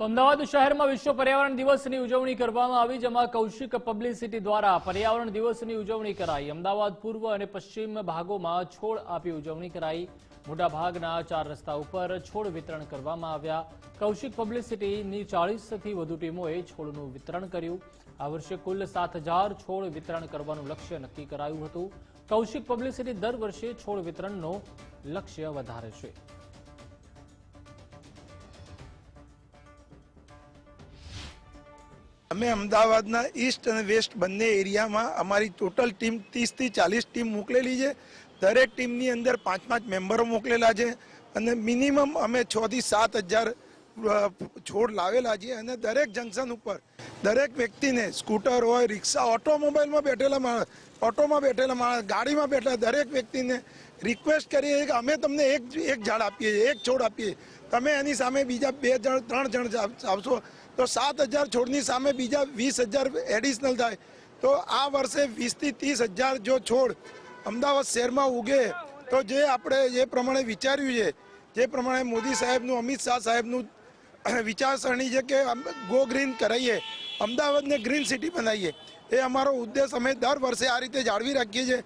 તો અમદાવાદ શહેરમાં વિશ્વ પર્યાવરણ દિવસની ઉજવણી કરવામાં આવી, જેમાં કૌશિક પબ્લિસિટી દ્વારા પર્યાવરણ દિવસની ઉજવણી કરાઈ। અમદાવાદ પૂર્વ અને પશ્ચિમ ભાગોમાં છોડ આપી ઉજવણી કરાઈ। મોટાભાગના 4 રસ્તા ઉપર છોડ વિતરણ કરવામાં આવ્યા। કૌશિક પબ્લિસિટીની 40થી વધુ ટીમોએ છોડનું વિતરણ કર્યું। આ વર્ષે કુલ 7000 છોડ વિતરણ કરવાનું લક્ષ્ય નક્કી કરાયું હતું। કૌશિક પબ્લિસિટી દર વર્ષે છોડ વિતરણનો લક્ષ્ય વધારે છે। અમે અમદાવાદના ઈસ્ટ અને વેસ્ટ બંને એરિયામાં અમારી ટોટલ ટીમ 30 થી 40 ટીમ મોકલેલી છે। દરેક ટીમની અંદર 5-5 મેમ્બરો મોકલેલા છે અને મિનિમમ અમે 6 થી 7000 છોડ લાવેલા છે। અને દરેક જંકશન ઉપર દરેક વ્યક્તિને સ્કૂટર હોય, રિક્ષા, ઓટોમોબાઈલમાં બેઠેલા માણસ, ઓટોમાં બેઠેલા માણસ, ગાડીમાં બેઠેલા દરેક વ્યક્તિને રિક્વેસ્ટ કરીએ કે અમે તમને એક ઝાડ આપીએ છીએ, એક છોડ આપીએ, તમે એની સામે બીજા 2 જણ 3 જણ આવશો તો 7000 છોડની સામે બીજા 20000 એડિશનલ થાય। તો આ વર્ષે 20 થી 30000 જો છોડ અમદાવાદ શહેરમાં ઉગે તો જે આપણે જે પ્રમાણે વિચાર્યું છે, જે પ્રમાણે મોદી સાહેબનું, અમિત શાહ સાહેબનું વિચારસરણી છે કે ગો ગ્રીન કરાવીએ, અમદાવાદને ગ્રીન સિટી બનાવીએ, એ અમારો ઉદ્દેશ અમે દર વર્ષે આ રીતે જાળવી રાખીએ છીએ।